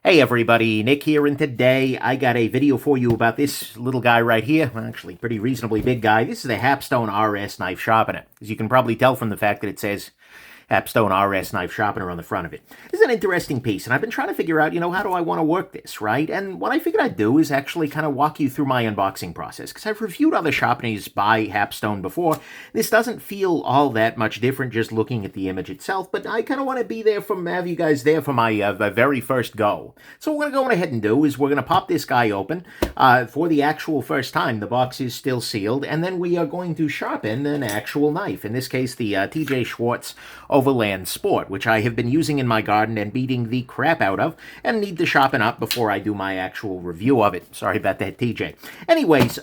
Hey everybody, Nick here, and today I got a video for you about this little guy right here. Well, actually, pretty reasonably big guy. This is a Hapstone RS knife sharpener. As you can probably tell from the fact that it says Hapstone RS knife sharpener on the front of it. This is an interesting piece, and I've been trying to figure out, how do I want to work this, right? And what I figured I'd do is actually kind of walk you through my unboxing process, because I've reviewed other sharpeners by Hapstone before. This doesn't feel all that much different just looking at the image itself, but I kind of want to be there have you guys there for my very first go. So what we're going to go ahead and do is we're going to pop this guy open for the actual first time. The box is still sealed, and then we are going to sharpen an actual knife. In this case, the TJ Schwartz Overland Sport, which I have been using in my garden and beating the crap out of, and need to sharpen up before I do my actual review of it. Sorry about that, TJ. Anyways,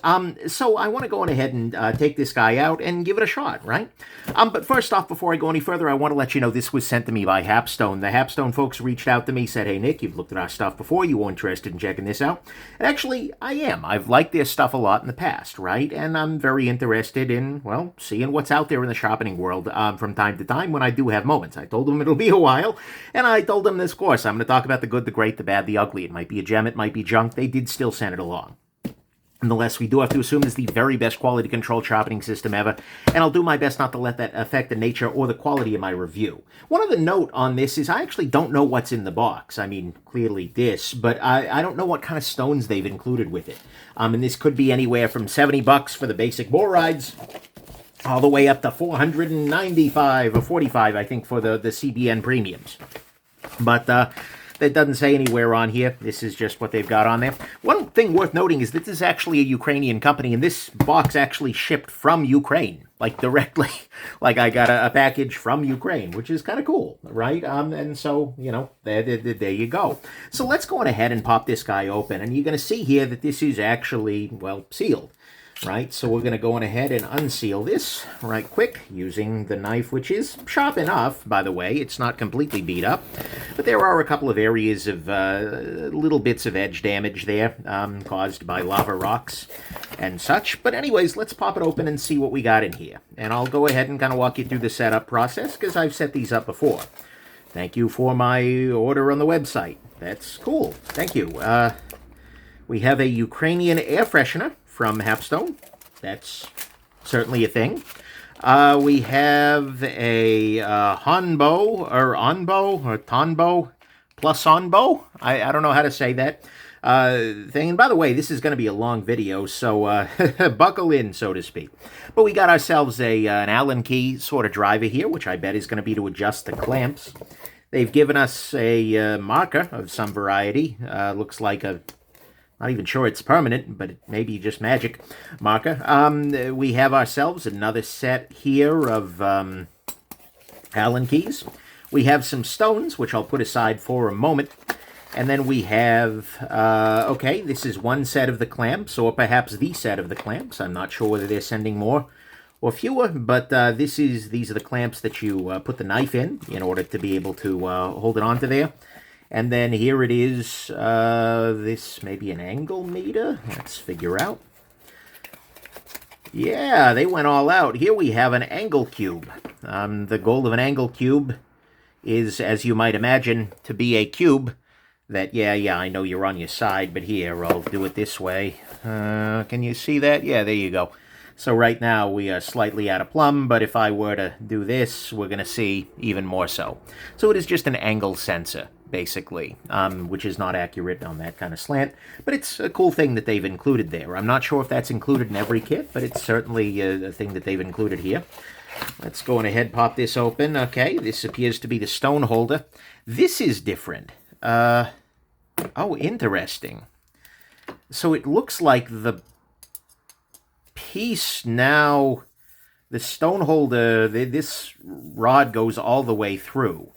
so I want to go on ahead and take this guy out and give it a shot, right? But first off, before I go any further, I want to let you know this was sent to me by Hapstone. The Hapstone folks reached out to me, said, "Hey Nick, you've looked at our stuff before, you were interested in checking this out." And actually, I am. I've liked their stuff a lot in the past, right? And I'm very interested in, well, seeing what's out there in the sharpening world from time to time when I do have moments. I told them it'll be a while, and I told them this course. I'm going to talk about the good, the great, the bad, the ugly. It might be a gem, it might be junk. They did still send it along. Nonetheless, we do have to assume it's the very best quality control sharpening system ever, and I'll do my best not to let that affect the nature or the quality of my review. One other note on this is I actually don't know what's in the box. I mean, clearly this, but I don't know what kind of stones they've included with it. And this could be anywhere from $70 for the basic bore rides, all the way up to $495 or $45, I think, for the CBN premiums. But that doesn't say anywhere on here. This is just what they've got on there. One thing worth noting is that this is actually a Ukrainian company, and this box actually shipped from Ukraine, like directly. Like I got a package from Ukraine, which is kind of cool, right? And so, there you go. So let's go on ahead and pop this guy open, and you're going to see here that this is actually, well, sealed. Right, so we're going to go on ahead and unseal this right quick using the knife, which is sharp enough, by the way. It's not completely beat up, but there are a couple of areas of little bits of edge damage there caused by lava rocks and such. But anyways, let's pop it open and see what we got in here. And I'll go ahead and kind of walk you through the setup process because I've set these up before. Thank you for my order on the website. That's cool. Thank you. We have a Ukrainian air freshener from Hapstone. That's certainly a thing. We have a Honbo, or Onbo, or Tonbo, plus Onbo. I don't know how to say that thing. And by the way, this is going to be a long video, so buckle in, so to speak. But we got ourselves an Allen key sort of driver here, which I bet is going to be to adjust the clamps. They've given us a marker of some variety. Looks like a... Not even sure it's permanent, but it may be just magic marker. We have ourselves another set here of Allen keys. We have some stones, which I'll put aside for a moment. And then we have, okay, this is one set of the clamps, or perhaps the set of the clamps. I'm not sure whether they're sending more or fewer, but these are the clamps that you put the knife in order to be able to hold it onto there. And then here it is, this may be an angle meter. Let's figure out. Yeah, they went all out. Here we have an angle cube. The goal of an angle cube is, as you might imagine, to be a cube that, yeah, I know you're on your side, but here, I'll do it this way. Can you see that? Yeah, there you go. So right now we are slightly out of plumb, but if I were to do this, we're going to see even more so. So it is just an angle sensor, basically, which is not accurate on that kind of slant, but it's a cool thing that they've included there. I'm not sure if that's included in every kit, but it's certainly a thing that they've included here. Let's go on ahead, pop this open. Okay, this appears to be the stone holder. This is different. Oh, interesting. So it looks like the piece now, the stone holder, this rod goes all the way through,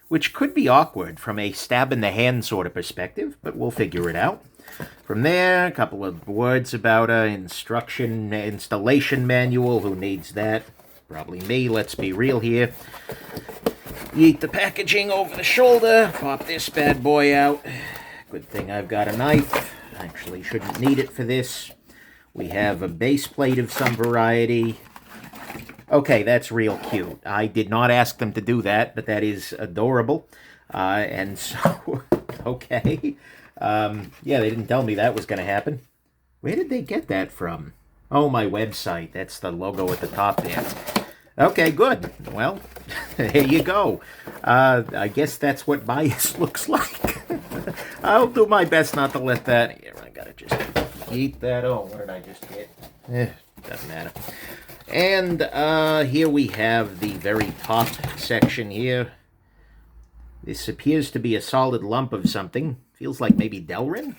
which could be awkward from a stab in the hand sort of perspective, but we'll figure it out. From there, a couple of words about installation manual. Who needs that? Probably me. Let's be real here. Yeet the packaging over the shoulder. Pop this bad boy out. Good thing I've got a knife. Actually, shouldn't need it for this. We have a base plate of some variety. Okay, that's real cute. I did not ask them to do that, but that is adorable. And so, okay. Okay. Yeah, they didn't tell me that was going to happen. Where did they get that from? Oh, my website. That's the logo at the top there. Okay, good. Well, there you go. I guess that's what bias looks like. I'll do my best not to let that... Here, I gotta just eat that. Oh, what did I just get? Doesn't matter. And here we have the very top section here. This appears to be a solid lump of something. Feels like maybe Delrin.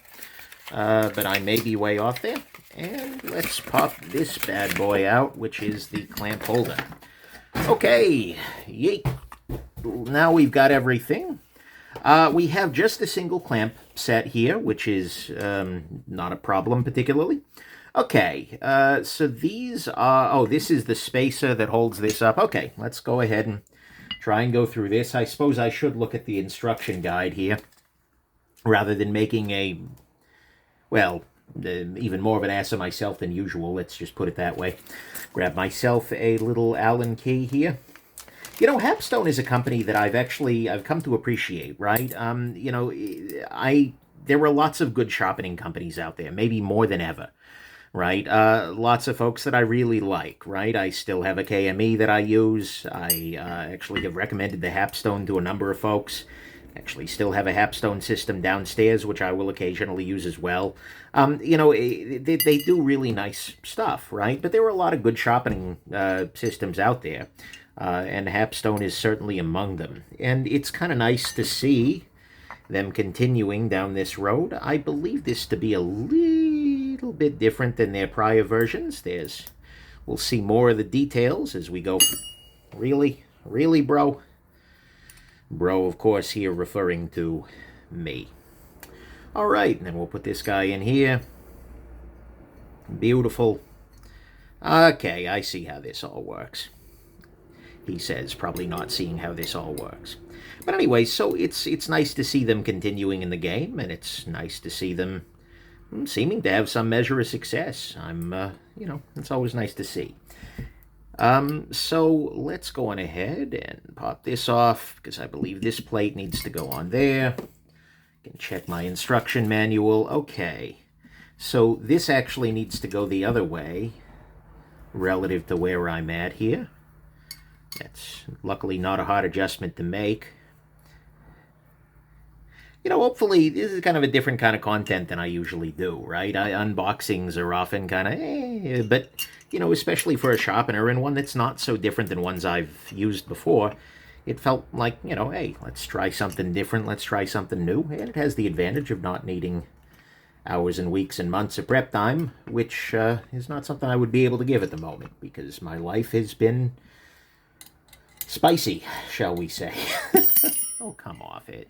But I may be way off there. And let's pop this bad boy out, which is the clamp holder. Okay, yeet. Now we've got everything. We have just a single clamp set here, which is not a problem particularly. Okay, so these are... Oh, this is the spacer that holds this up. Okay, let's go ahead and try and go through this. I suppose I should look at the instruction guide here, rather than making a... Well, even more of an ass of myself than usual. Let's just put it that way. Grab myself a little Allen key here. You know, Hapstone is a company that I've come to appreciate, right? You know, there were lots of good sharpening companies out there, maybe more than ever, right? Lots of folks that I really like, right? I still have a KME that I use. I actually have recommended the Hapstone to a number of folks. Actually still have a Hapstone system downstairs, which I will occasionally use as well. You know, they do really nice stuff, right? But there are a lot of good sharpening systems out there, and Hapstone is certainly among them. And it's kind of nice to see them continuing down this road. I believe this to be a little bit different than their prior versions. We'll see more of the details as we go. Really? Really, bro? Bro, of course, here referring to me. All right, and then we'll put this guy in here. Beautiful. Okay, I see how this all works. He says, probably not seeing how this all works. But anyway, so it's nice to see them continuing in the game, and it's nice to see them seeming to have some measure of success. You know, it's always nice to see. So let's go on ahead and pop this off, because I believe this plate needs to go on there. I can check my instruction manual. Okay, so this actually needs to go the other way relative to where I'm at here. That's luckily not a hard adjustment to make. You know, hopefully this is kind of a different kind of content than I usually do, right? Unboxings are often kind of, but, you know, especially for a sharpener, and one that's not so different than ones I've used before, it felt like, you know, hey, let's try something different, let's try something new, and it has the advantage of not needing hours and weeks and months of prep time, which is not something I would be able to give at the moment, because my life has been spicy, shall we say. Oh, come off it.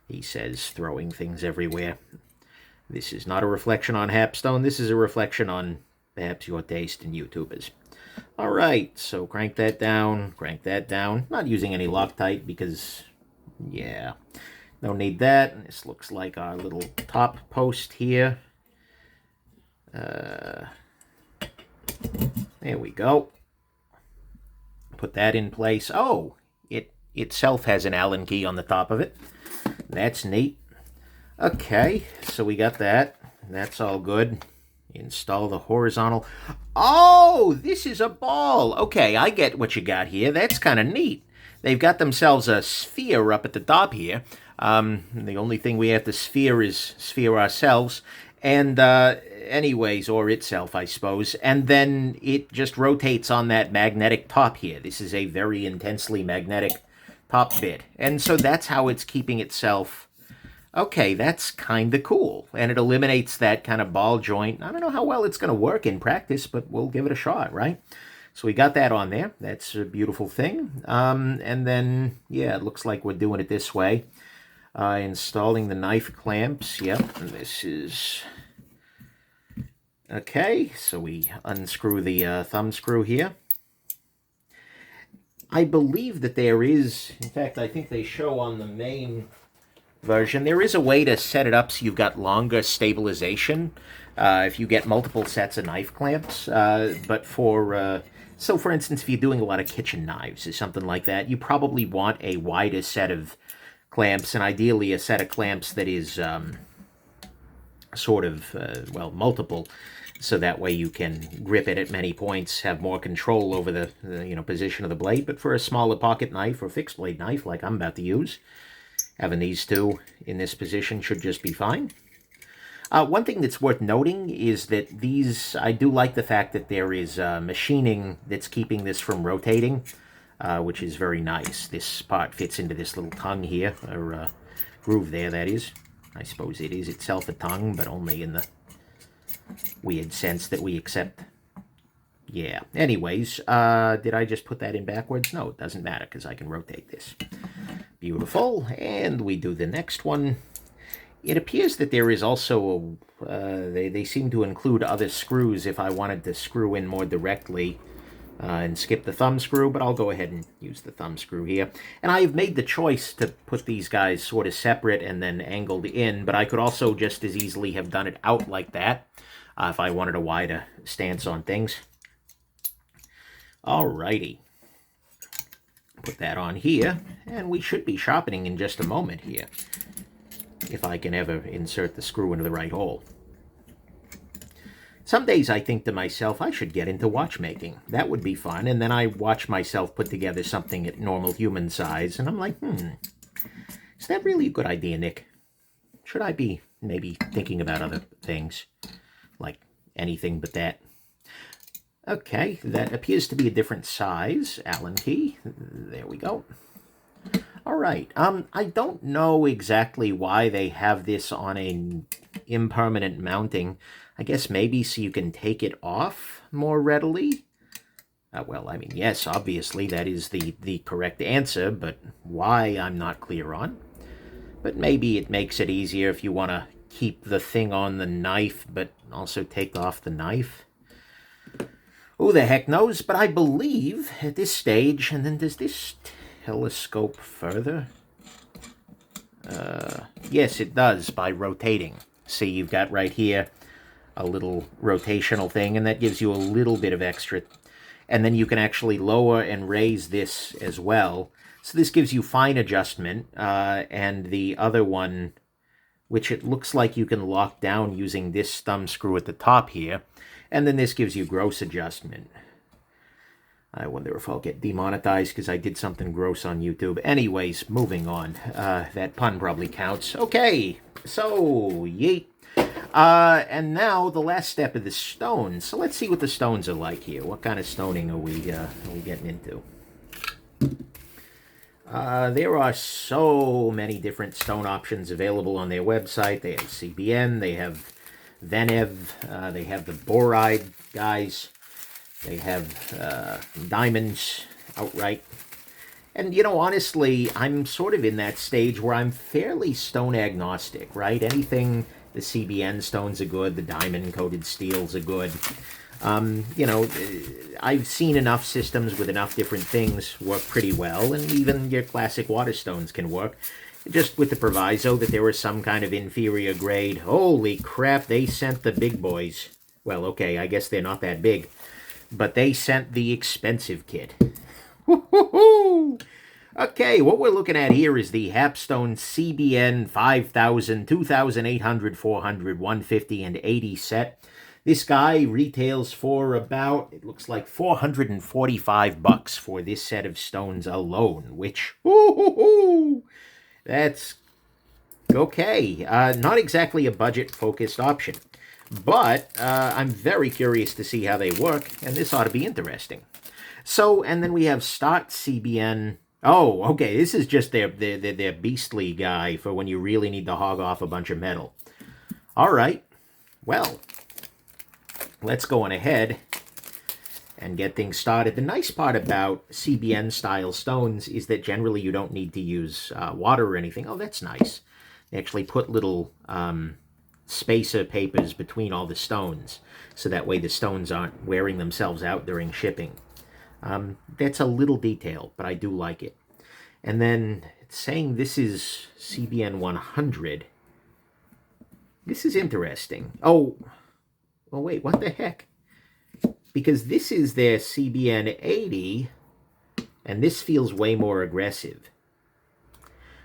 He says, throwing things everywhere. This is not a reflection on Hapstone. This is a reflection on perhaps your taste in YouTubers. All right, so crank that down, crank that down. Not using any Loctite because, yeah, no need that. This looks like our little top post here. There we go. Put that in place. Oh, it itself has an Allen key on the top of it. That's neat. Okay, so we got that. That's all good. Install the horizontal. Oh, this is a ball. Okay, I get what you got here. That's kind of neat. They've got themselves a sphere up at the top here. The only thing we have to sphere is sphere ourselves. And anyways, or itself, I suppose. And then it just rotates on that magnetic top here. This is a very intensely magnetic top bit. And so that's how it's keeping itself. Okay, that's kind of cool. And it eliminates that kind of ball joint. I don't know how well it's going to work in practice, but we'll give it a shot, right? So we got that on there. That's a beautiful thing. And then, yeah, it looks like we're doing it this way. Installing the knife clamps. Yep, and this is... Okay, so we unscrew the thumb screw here. I believe that there is, in fact, I think they show on the main version, there is a way to set it up so you've got longer stabilization if you get multiple sets of knife clamps. But for, so for instance, if you're doing a lot of kitchen knives or something like that, you probably want a wider set of clamps, and ideally a set of clamps that is sort of, well, multiple, so that way you can grip it at many points, have more control over the position of the blade. But for a smaller pocket knife or fixed blade knife like I'm about to use, having these two in this position should just be fine. One thing that's worth noting is that these, I do like the fact that there is machining that's keeping this from rotating, which is very nice. This part fits into this little tongue here, or groove there, that is. I suppose it is itself a tongue, but only in the weird sense that we accept. Yeah. Anyways, did I just put that in backwards? No, it doesn't matter, because I can rotate this. Beautiful. And we do the next one. It appears that there is also they seem to include other screws if I wanted to screw in more directly and skip the thumb screw, but I'll go ahead and use the thumb screw here. And I've made the choice to put these guys sort of separate and then angled in, but I could also just as easily have done it out like that if I wanted a wider stance on things. Alrighty. Put that on here, and we should be sharpening in just a moment here, if I can ever insert the screw into the right hole. Some days I think to myself, I should get into watchmaking. That would be fun. And then I watch myself put together something at normal human size, and I'm like, is that really a good idea, Nick? Should I be maybe thinking about other things, like anything but that? Okay, that appears to be a different size Allen key. There we go. All right, I don't know exactly why they have this on an impermanent mounting. I guess maybe so you can take it off more readily. Well, I mean, yes, obviously that is the correct answer, but why I'm not clear on. But maybe it makes it easier if you want to keep the thing on the knife, but also take off the knife. Who the heck knows? But I believe at this stage, and then does this telescope further? Yes, it does, by rotating. See, you've got right here a little rotational thing, and that gives you a little bit of extra. And then you can actually lower and raise this as well. So this gives you fine adjustment, and the other one, which it looks like you can lock down using this thumb screw at the top here, and then this gives you gross adjustment. I wonder if I'll get demonetized because I did something gross on YouTube. Anyways, moving on. That pun probably counts. Okay, so, yeet. And now the last step of the stones. So let's see what the stones are like here. What kind of stoning are we getting into? There are so many different stone options available on their website. They have CBN, they have Venev, they have the boride guys, they have diamonds outright. And, you know, honestly, I'm sort of in that stage where I'm fairly stone agnostic, right? Anything, the CBN stones are good, the diamond-coated steels are good. You know, I've seen enough systems with enough different things work pretty well, and even your classic water stones can work, just with the proviso that there was some kind of inferior grade. Holy crap, they sent the big boys. Well, okay, I guess they're not that big, but they sent the expensive kit. Woo-hoo-hoo! Okay, what we're looking at here is the Hapstone CBN 5000, 2800, 400, 150, and 80 set. This guy retails for about, it looks like $445 for this set of stones alone, which, woo-hoo-hoo, that's okay. Not exactly a budget-focused option, but I'm very curious to see how they work, and this ought to be interesting. So, and then we have Start CBN. Oh, okay, this is just their beastly guy for when you really need to hog off a bunch of metal. All right, well, let's go on ahead and get things started. The nice part about CBN-style stones is that generally you don't need to use water or anything. Oh, that's nice. They actually put little spacer papers between all the stones, so that way the stones aren't wearing themselves out during shipping. That's a little detail, but I do like it. And then it's saying this is CBN 100. This is interesting. Oh, wait, what the heck? Because this is their CBN 80, and this feels way more aggressive.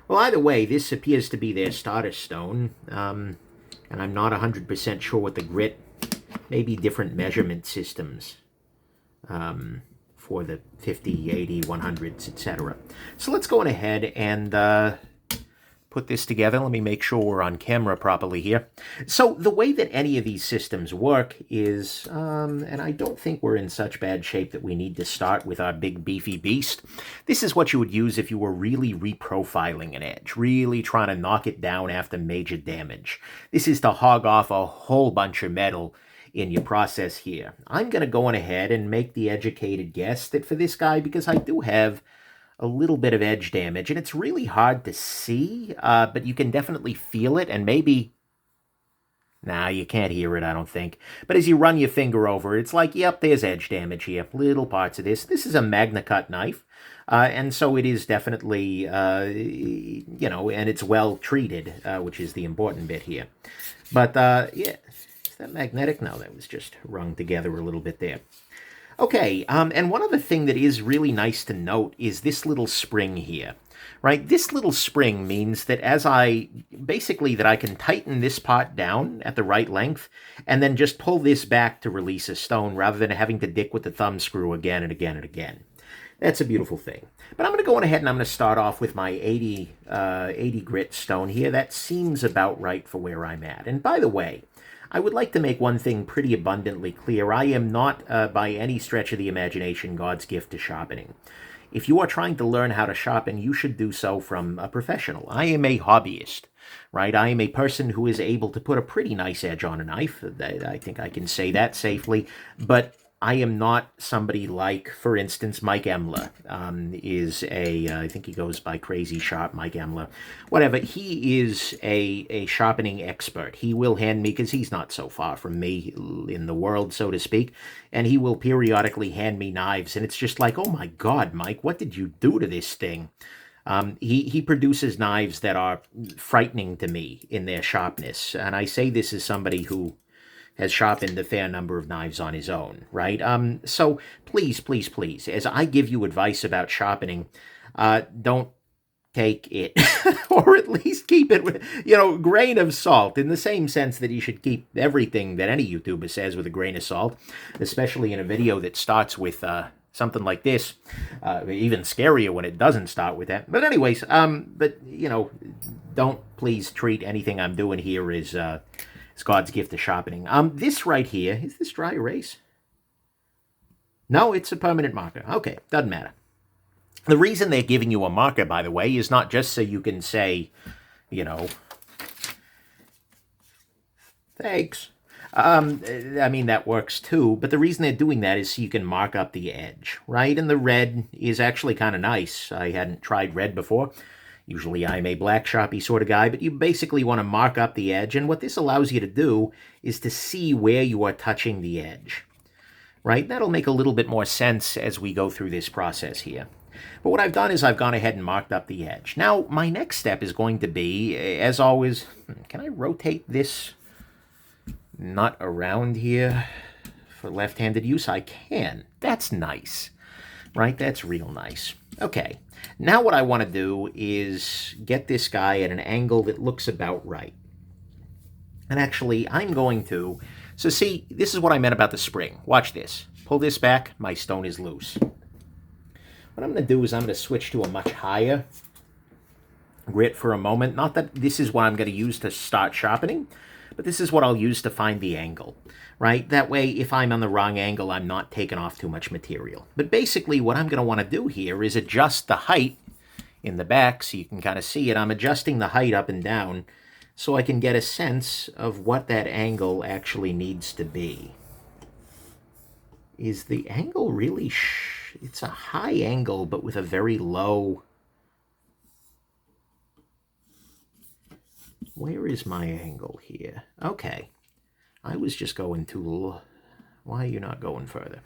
Well, either way, this appears to be their starter stone, and I'm not 100% sure what the grit, maybe different measurement systems for the 50, 80, 100s, etc. So let's go on ahead and put this together. Let me make sure we're on camera properly here. So the way that any of these systems work is, and I don't think we're in such bad shape that we need to start with our big beefy beast. This is what you would use if you were really reprofiling an edge, really trying to knock it down after major damage. This is to hog off a whole bunch of metal in your process here. I'm going to go on ahead and make the educated guess that for this guy, because I do have a little bit of edge damage, and it's really hard to see, but you can definitely feel it, and maybe... Nah, you can't hear it, I don't think. But as you run your finger over it, it's like, yep, there's edge damage here. Little parts of this. This is a MagnaCut knife, and so it is definitely, you know, and it's well treated, which is the important bit here. But, yeah, is that magnetic? No, that was just wrung together a little bit there. Okay, and one other thing that is really nice to note is this little spring here, right? This little spring means that that I can tighten this part down at the right length and then just pull this back to release a stone rather than having to dick with the thumb screw again and again and again. That's a beautiful thing. But I'm going to go on ahead and I'm going to start off with my 80 grit stone here. That seems about right for where I'm at. And by the way, I would like to make one thing pretty abundantly clear. I am not, by any stretch of the imagination, God's gift to sharpening. If you are trying to learn how to sharpen, you should do so from a professional. I am a hobbyist, right? I am a person who is able to put a pretty nice edge on a knife. I think I can say that safely. But I am not somebody like, for instance, Mike Emler is I think he goes by Crazy Sharp, Mike Emler. Whatever, he is a sharpening expert. He will hand me, because he's not so far from me in the world, so to speak, and he will periodically hand me knives, and it's just like, oh my God, Mike, what did you do to this thing? He produces knives that are frightening to me in their sharpness, and I say this as somebody who has sharpened a fair number of knives on his own, right? So please, please, please, as I give you advice about sharpening, don't take it, or at least keep it with, you know, grain of salt, in the same sense that you should keep everything that any YouTuber says with a grain of salt, especially in a video that starts with something like this, even scarier when it doesn't start with that. But anyways, but, you know, don't please treat anything I'm doing here as... it's God's gift to sharpening. This right here, is this dry erase? No, it's a permanent marker. Okay, doesn't matter. The reason they're giving you a marker, by the way, is not just so you can say, you know, thanks. I mean, that works too, but the reason they're doing that is so you can mark up the edge, right? And the red is actually kind of nice. I hadn't tried red before. Usually I'm a black Sharpie sort of guy, but you basically want to mark up the edge, and what this allows you to do is to see where you are touching the edge, right? That'll make a little bit more sense as we go through this process here. But what I've done is I've gone ahead and marked up the edge. Now, my next step is going to be, as always, can I rotate this nut around here for left-handed use? I can. That's nice, right? That's real nice. Okay, now what I want to do is get this guy at an angle that looks about right. And actually, I'm going to... So see, this is what I meant about the spring. Watch this. Pull this back, my stone is loose. What I'm going to do is I'm going to switch to a much higher grit for a moment. Not that this is what I'm going to use to start sharpening, but this is what I'll use to find the angle, right? That way, if I'm on the wrong angle, I'm not taking off too much material. But basically, what I'm going to want to do here is adjust the height in the back so you can kind of see it. I'm adjusting the height up and down so I can get a sense of what that angle actually needs to be. Is the angle really... It's a high angle, but with a very low... Where is my angle here? Okay. I was just going too low. Why are you not going further?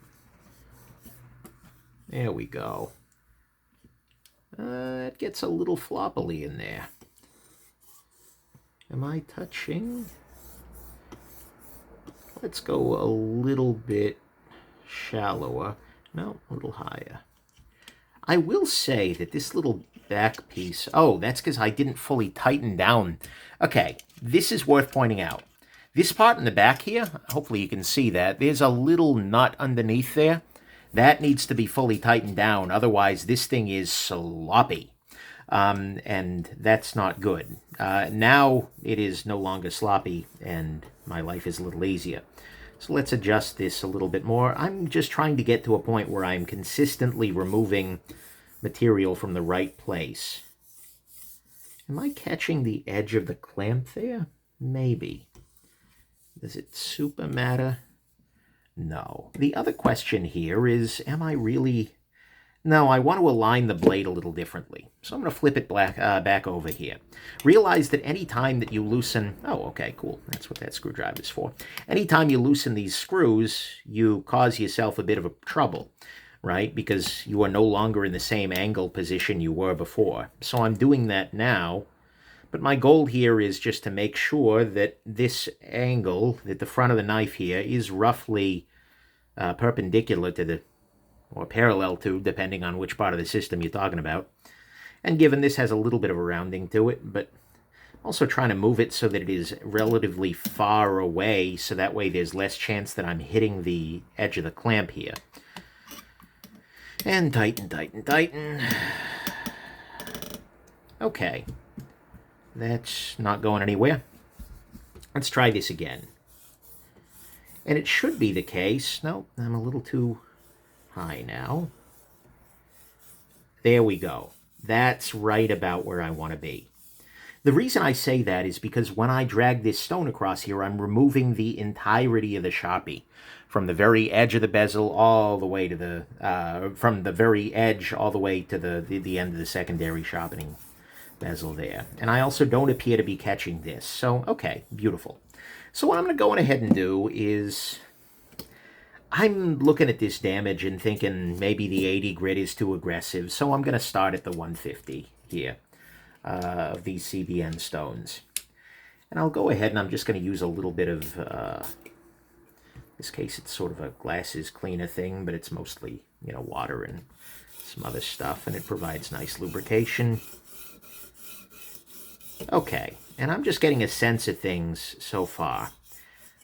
There we go. It gets a little floppily in there. Am I touching? Let's go a little bit shallower. No, a little higher. I will say that this little back piece, oh, that's because I didn't fully tighten down. Okay, this is worth pointing out. This part in the back here, hopefully you can see that, there's a little nut underneath there. That needs to be fully tightened down, otherwise this thing is sloppy. And that's not good. Now it is no longer sloppy, and my life is a little easier. So let's adjust this a little bit more. I'm just trying to get to a point where I'm consistently removing material from the right place. Am I catching the edge of the clamp there? Maybe. Does it super matter? No. The other question here is, am I really... No, I want to align the blade a little differently. So I'm going to flip it back over here. Realize that any time that you loosen... Oh, okay, cool. That's what that screwdriver is for. Anytime you loosen these screws, you cause yourself a bit of a trouble, right? Because you are no longer in the same angle position you were before. So I'm doing that now. But my goal here is just to make sure that this angle, at the front of the knife here, is roughly perpendicular to the... or parallel to, depending on which part of the system you're talking about. And given this has a little bit of a rounding to it, but also trying to move it so that it is relatively far away, so that way there's less chance that I'm hitting the edge of the clamp here. And tighten, tighten, tighten. Okay. That's not going anywhere. Let's try this again. And it should be the case. No, I'm a little too... high now. There we go. That's right about where I want to be. The reason I say that is because when I drag this stone across here, I'm removing the entirety of the Sharpie. From the very edge of the bezel all the way to the... from the very edge all the way to the end of the secondary sharpening bezel there. And I also don't appear to be catching this. So, okay, beautiful. So what I'm going to go ahead and do is... I'm looking at this damage and thinking maybe the 80 grit is too aggressive, so I'm going to start at the 150 here of these CBN stones. And I'll go ahead and I'm just going to use a little bit of, in this case it's sort of a glasses cleaner thing, but it's mostly, you know, water and some other stuff, and it provides nice lubrication. Okay, and I'm just getting a sense of things so far.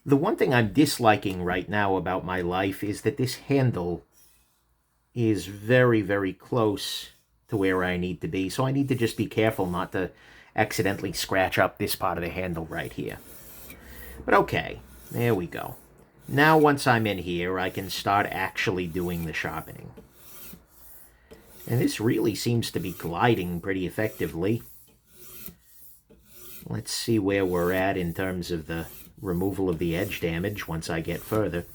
The one thing I'm disliking right now about my life is that this handle is very, very close to where I need to be. So I need to just be careful not to accidentally scratch up this part of the handle right here. But okay, there we go. Now once I'm in here, I can start actually doing the sharpening. And this really seems to be gliding pretty effectively. Let's see where we're at in terms of the removal of the edge damage once I get further.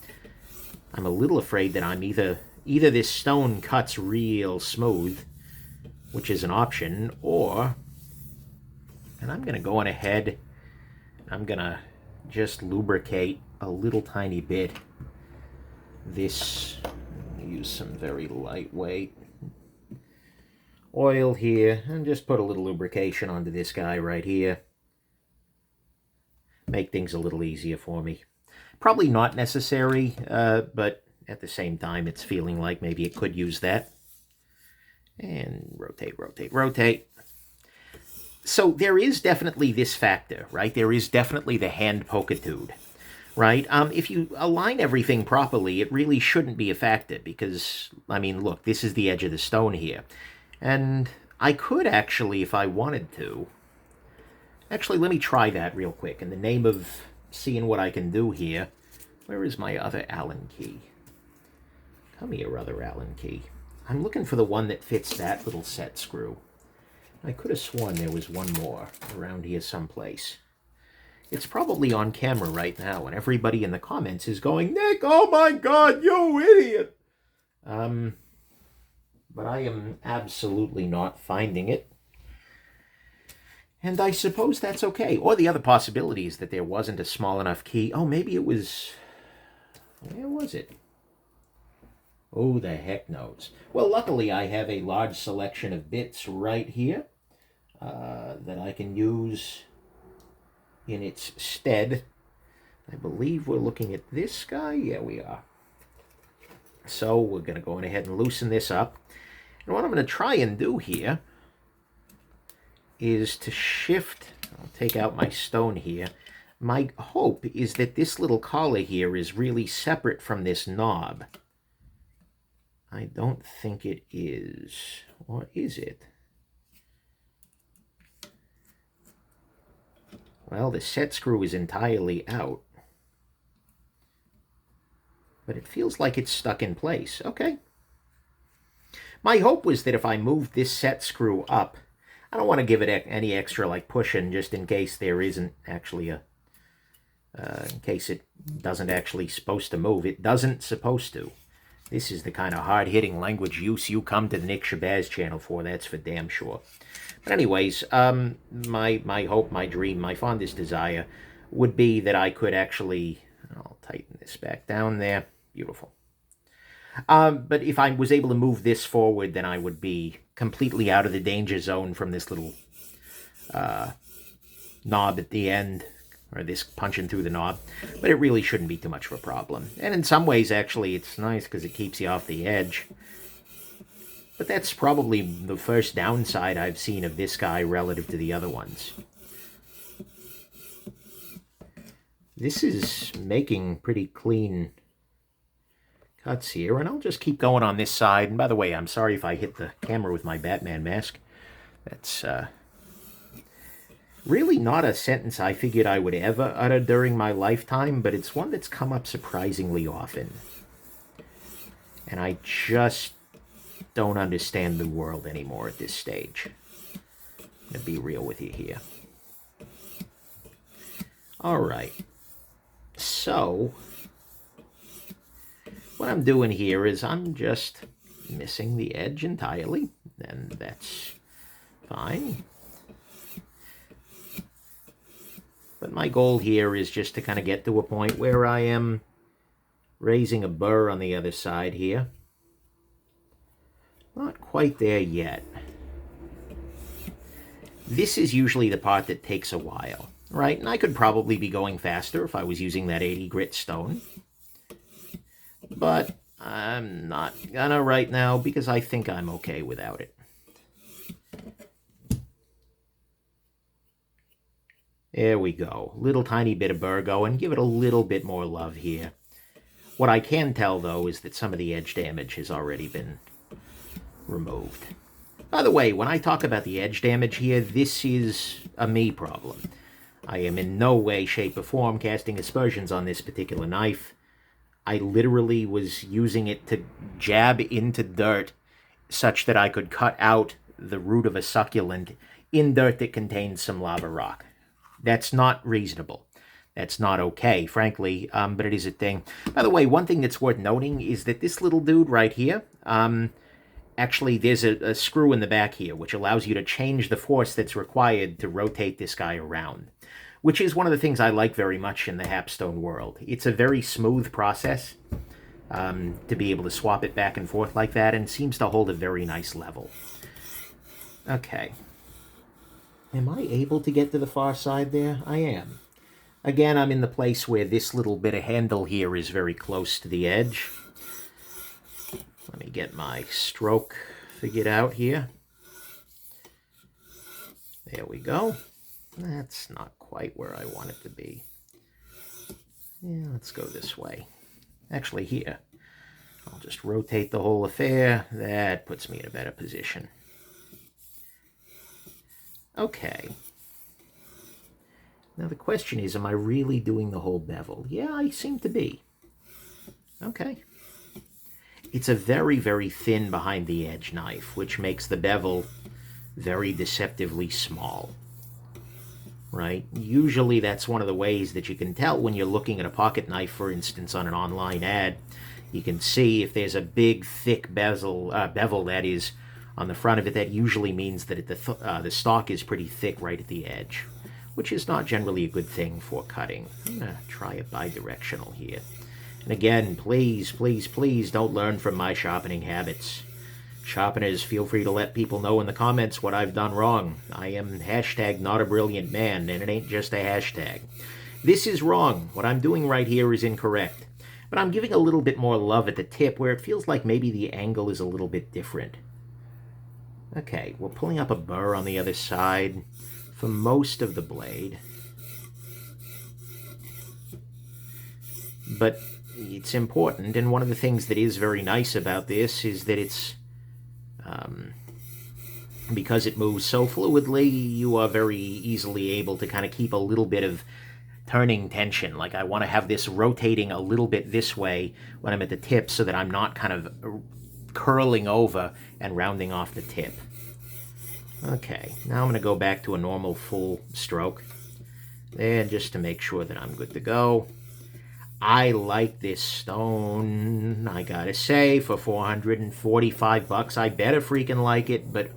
I'm a little afraid that I'm either this stone cuts real smooth, which is an option, or, and I'm going to go on ahead, I'm going to just lubricate a little tiny bit. This, use some very lightweight oil here, and just put a little lubrication onto this guy right here. Make things a little easier for me. Probably not necessary, but at the same time, it's feeling like maybe it could use that. And rotate, rotate, rotate. So there is definitely this factor, right? There is definitely the hand pokitude, right? If you align everything properly, it really shouldn't be a factor because, I mean, look, this is the edge of the stone here. And I could actually, if I wanted to, actually, let me try that real quick. In the name of seeing what I can do here, where is my other Allen key? Come here, other Allen key. I'm looking for the one that fits that little set screw. I could have sworn there was one more around here someplace. It's probably on camera right now, and everybody in the comments is going, Nick, oh my God, you idiot! But I am absolutely not finding it. And I suppose that's okay. Or the other possibility is that there wasn't a small enough key. Oh, maybe it was... Where was it? Oh, the heck knows. Well, luckily I have a large selection of bits right here that I can use in its stead. I believe we're looking at this guy. Yeah, we are. So we're going to go on ahead and loosen this up. And what I'm going to try and do here is to shift. I'll take out my stone here. My hope is that this little collar here is really separate from this knob. I don't think it is. Or is it? Well, the set screw is entirely out. But it feels like it's stuck in place. Okay. My hope was that if I moved this set screw up, I don't want to give it any extra like pushing just in case there isn't actually a, in case it doesn't actually supposed to move. It doesn't supposed to. This is the kind of hard-hitting language use you come to the Nick Shabazz channel for, that's for damn sure. But anyways, my hope, my dream, my fondest desire would be that I could actually, I'll tighten this back down there. Beautiful. But if I was able to move this forward, then I would be completely out of the danger zone from this little knob at the end, or this punching through the knob. But it really shouldn't be too much of a problem. And in some ways, actually, it's nice because it keeps you off the edge. But that's probably the first downside I've seen of this guy relative to the other ones. This is making pretty clean cuts here, and I'll just keep going on this side. And by the way, I'm sorry if I hit the camera with my Batman mask. That's really not a sentence I figured I would ever utter during my lifetime, but it's one that's come up surprisingly often. And I just don't understand the world anymore at this stage. I'm going to be real with you here. All right. So what I'm doing here is I'm just missing the edge entirely, and that's fine. But my goal here is just to kind of get to a point where I am raising a burr on the other side here. Not quite there yet. This is usually the part that takes a while, right? And I could probably be going faster if I was using that 80 grit stone. But I'm not gonna right now because I think I'm okay without it. There we go. Little tiny bit of burr going. Give it a little bit more love here. What I can tell, though, is that some of the edge damage has already been removed. By the way, when I talk about the edge damage here, this is a me problem. I am in no way, shape, or form casting aspersions on this particular knife. I literally was using it to jab into dirt such that I could cut out the root of a succulent in dirt that contains some lava rock. That's not reasonable. That's not okay, frankly, but it is a thing. By the way, one thing that's worth noting is that this little dude right here, actually there's a screw in the back here which allows you to change the force that's required to rotate this guy around, which is one of the things I like very much in the Hapstone world. It's a very smooth process to be able to swap it back and forth like that, and seems to hold a very nice level. Okay. Am I able to get to the far side there? I am. Again, I'm in the place where this little bit of handle here is very close to the edge. Let me get my stroke figured out here. There we go. That's not quite where I want it to be. Yeah, let's go this way. Actually, here. I'll just rotate the whole affair. That puts me in a better position. Okay. Now the question is, am I really doing the whole bevel? Yeah, I seem to be. Okay. It's a very, very thin behind the edge knife, which makes the bevel very deceptively small. Right? Usually that's one of the ways that you can tell when you're looking at a pocket knife, for instance, on an online ad. You can see if there's a big, thick bevel that is on the front of it. That usually means that the stock is pretty thick right at the edge, which is not generally a good thing for cutting. I'm going to try a bidirectional here. And again, please, please, please don't learn from my sharpening habits. Sharpeners, feel free to let people know in the comments what I've done wrong. I am hashtag not a brilliant man, and it ain't just a hashtag. This is wrong. What I'm doing right here is incorrect. But I'm giving a little bit more love at the tip where it feels like maybe the angle is a little bit different. Okay, we're pulling up a burr on the other side for most of the blade. But it's important, and one of the things that is very nice about this is that it's, because it moves so fluidly, you are very easily able to kind of keep a little bit of turning tension. Like, I want to have this rotating a little bit this way when I'm at the tip so that I'm not kind of curling over and rounding off the tip. Okay, now I'm going to go back to a normal full stroke there just to make sure that I'm good to go. I like this stone, I gotta say, for 445 bucks. I better freaking like it, but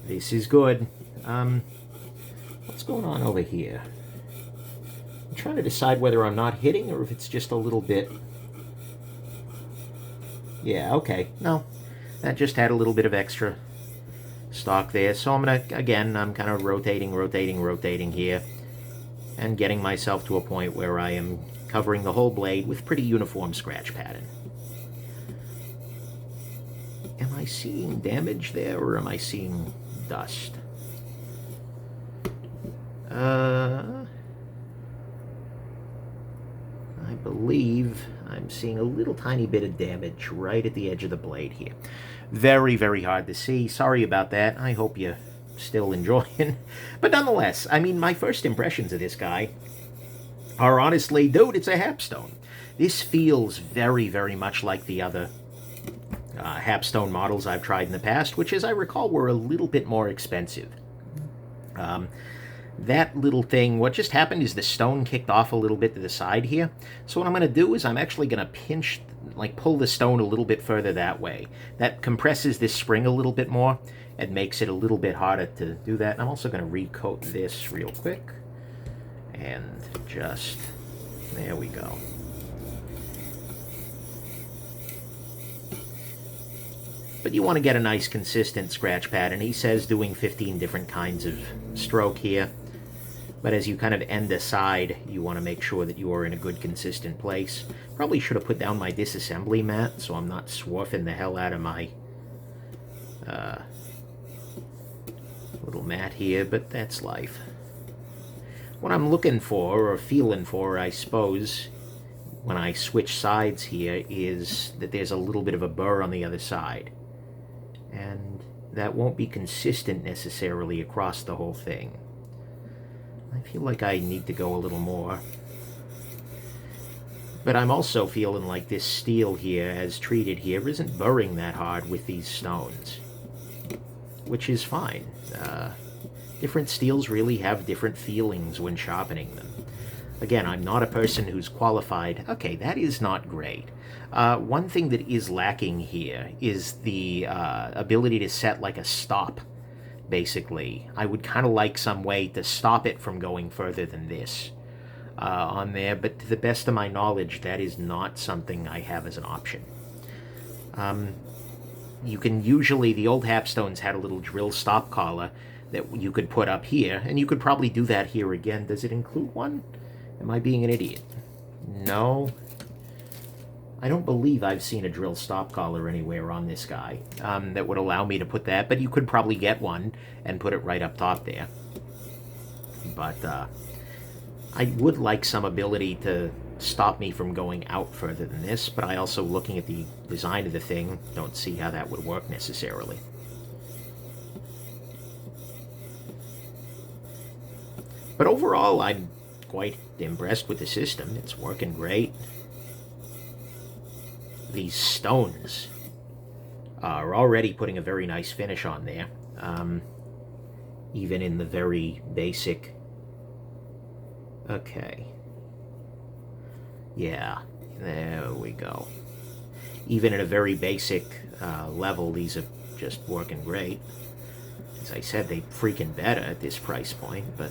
this is good. What's going on over here? I'm trying to decide whether I'm not hitting or if it's just a little bit. Yeah, okay. No, that just had a little bit of extra stock there. So I'm gonna, again, I'm kind of rotating here and getting myself to a point where I am covering the whole blade with pretty uniform scratch pattern. Am I seeing damage there, or am I seeing dust? I believe I'm seeing a little tiny bit of damage right at the edge of the blade here. Very, very hard to see. Sorry about that. I hope you're still enjoying. But nonetheless, I mean, my first impressions of this guy are honestly, dude, it's a Hapstone. This feels very, very much like the other Hapstone models I've tried in the past, which, as I recall, were a little bit more expensive. That little thing, what just happened is the stone kicked off a little bit to the side here. So what I'm going to do is I'm actually going to pinch, like pull the stone a little bit further that way. That compresses this spring a little bit more and makes it a little bit harder to do that. And I'm also going to recoat this real quick. And just, there we go. But you want to get a nice consistent scratch pattern. He says doing 15 different kinds of stroke here. But as you kind of end aside, you want to make sure that you are in a good consistent place. Probably should have put down my disassembly mat so I'm not swarfing the hell out of my little mat here, but that's life. What I'm looking for, or feeling for, I suppose, when I switch sides here, is that there's a little bit of a burr on the other side. And that won't be consistent necessarily across the whole thing. I feel like I need to go a little more. But I'm also feeling like this steel here, as treated here, isn't burring that hard with these stones. Which is fine. Different steels really have different feelings when sharpening them. Again, I'm not a person who's qualified. Okay, that is not great. One thing that is lacking here is the ability to set like a stop, basically. I would kind of like some way to stop it from going further than this on there, but to the best of my knowledge, that is not something I have as an option. You can usually, the old Hapstones had a little drill stop collar that you could put up here, and you could probably do that here again. Does it include one? Am I being an idiot? No. I don't believe I've seen a drill stop collar anywhere on this guy that would allow me to put that, but you could probably get one and put it right up top there. But I would like some ability to stop me from going out further than this, but I also, looking at the design of the thing, don't see how that would work necessarily. But overall, I'm quite impressed with the system. It's working great. These stones are already putting a very nice finish on there. Even in the very basic... Okay. Yeah, there we go. Even at a very basic level, these are just working great. As I said, they freaking better at this price point, but...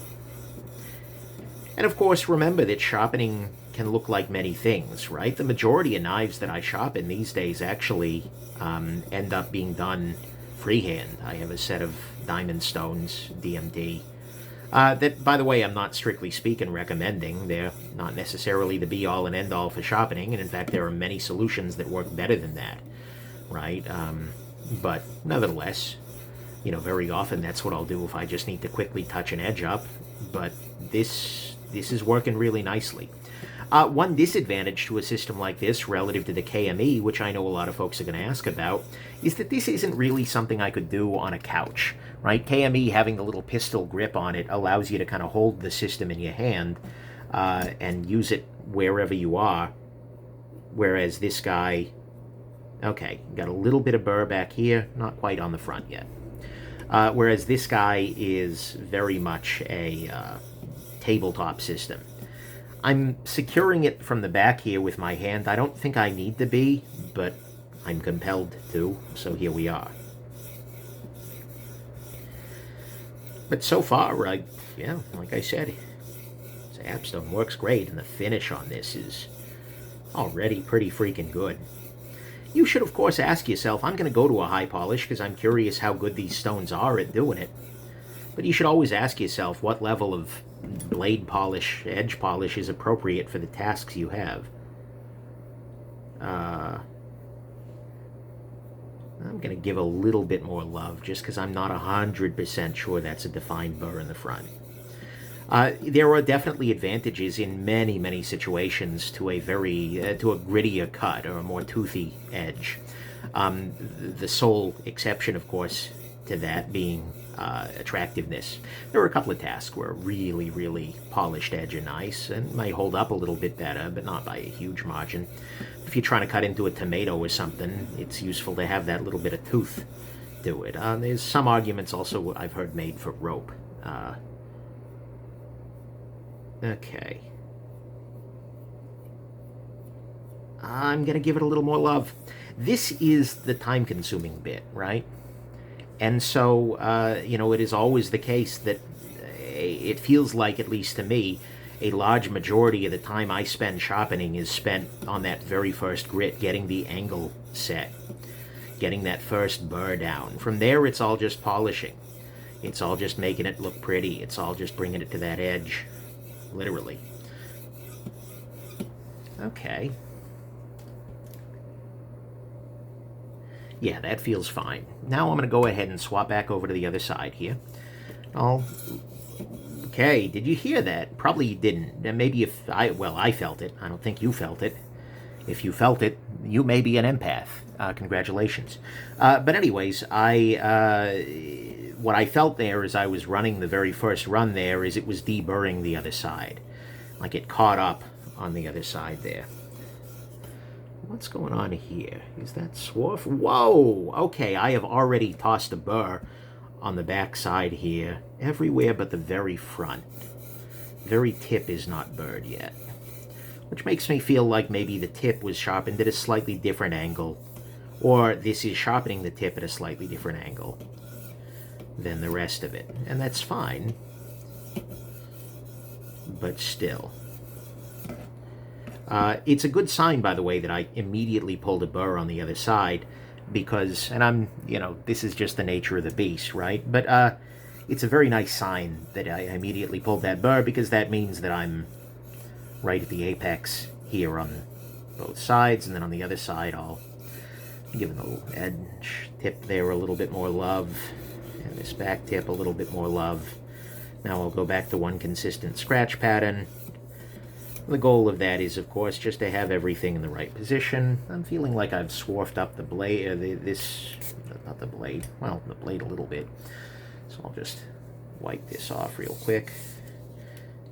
And of course, remember that sharpening can look like many things, right? The majority of knives that I sharpen these days actually end up being done freehand. I have a set of diamond stones, DMD, that, by the way, I'm not strictly speaking recommending. They're not necessarily the be-all and end-all for sharpening, and in fact, there are many solutions that work better than that, right? But nevertheless, You know, very often that's what I'll do if I just need to quickly touch an edge up, but this is working really nicely. One disadvantage to a system like this relative to the KME, which I know a lot of folks are going to ask about, is that this isn't really something I could do on a couch, right? KME having the little pistol grip on it allows you to kind of hold the system in your hand and use it wherever you are, whereas this guy, okay, got a little bit of burr back here, not quite on the front yet. Whereas this guy is very much a tabletop system. I'm securing it from the back here with my hand. I don't think I need to be, but I'm compelled to, so here we are. But so far, yeah, like I said, this Hapstone works great, and the finish on this is already pretty freaking good. You should, of course, ask yourself, I'm going to go to a high polish because I'm curious how good these stones are at doing it. But you should always ask yourself what level of blade polish, edge polish is appropriate for the tasks you have. I'm going to give a little bit more love just because I'm not 100% sure that's a defined burr in the front. There are definitely advantages in many, many situations to a to a grittier cut or a more toothy edge. The sole exception, of course, to that being attractiveness. There are a couple of tasks where a really, really polished edge are nice and might hold up a little bit better, but not by a huge margin. If you're trying to cut into a tomato or something, it's useful to have that little bit of tooth to it. There's some arguments also I've heard made for rope. Okay. I'm going to give it a little more love. This is the time-consuming bit, right? And so, you know, it is always the case that it feels like, at least to me, a large majority of the time I spend sharpening is spent on that very first grit, getting the angle set, getting that first burr down. From there, it's all just polishing. It's all just making it look pretty. It's all just bringing it to that edge, literally. Okay. Yeah, that feels fine. Now I'm going to go ahead and swap back over to the other side here. Okay, did you hear that? Probably you didn't. Maybe if I felt it. I don't think you felt it. If you felt it, you may be an empath. Congratulations. But anyways, what I felt there as I was running the very first run there is it was deburring the other side. Like it caught up on the other side there. What's going on here? Is that swarf? Whoa! Okay, I have already tossed a burr on the back side here, everywhere but the very front. Very tip is not burred yet. Which makes me feel like maybe the tip was sharpened at a slightly different angle, or this is sharpening the tip at a slightly different angle than the rest of it. And that's fine, but still. It's a good sign, by the way, that I immediately pulled a burr on the other side because, and I'm, you know, this is just the nature of the beast, right? But it's a very nice sign that I immediately pulled that burr because that means that I'm right at the apex here on both sides, and then on the other side I'll give the little edge tip there a little bit more love, and this back tip a little bit more love. Now I'll go back to one consistent scratch pattern. The goal of that is, of course, just to have everything in the right position. I'm feeling like I've swarfed up the blade, not the blade, well, the blade a little bit. So I'll just wipe this off real quick.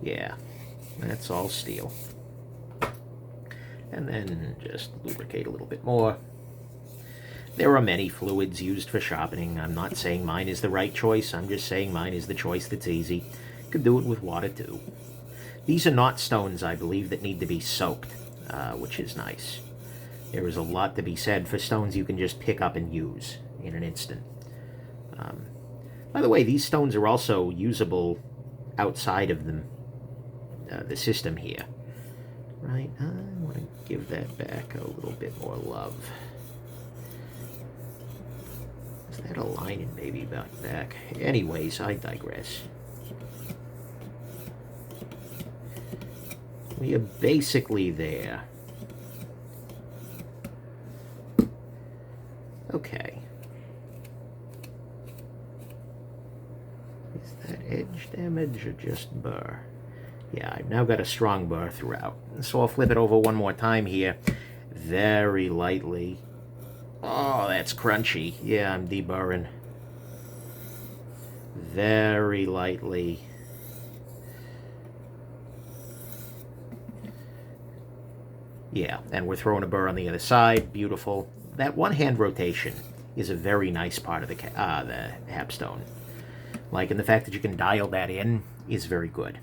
Yeah, that's all steel. And then just lubricate a little bit more. There are many fluids used for sharpening. I'm not saying mine is the right choice. I'm just saying mine is the choice that's easy. You could do it with water too. These are not stones, I believe, that need to be soaked, which is nice. There is a lot to be said for stones you can just pick up and use in an instant. By the way, these stones are also usable outside of the system here. Right? I want to give that back a little bit more love. Is that a lining maybe about back? Anyways, I digress. We are basically there. Okay. damage or just burr? Yeah, I've now got a strong burr throughout. So I'll flip it over one more time here. Very lightly. Oh, that's crunchy. Yeah, I'm deburring. Very lightly. Yeah, and we're throwing a burr on the other side. Beautiful. That one-hand rotation is a very nice part of the Hapstone. Like, and the fact that you can dial that in is very good.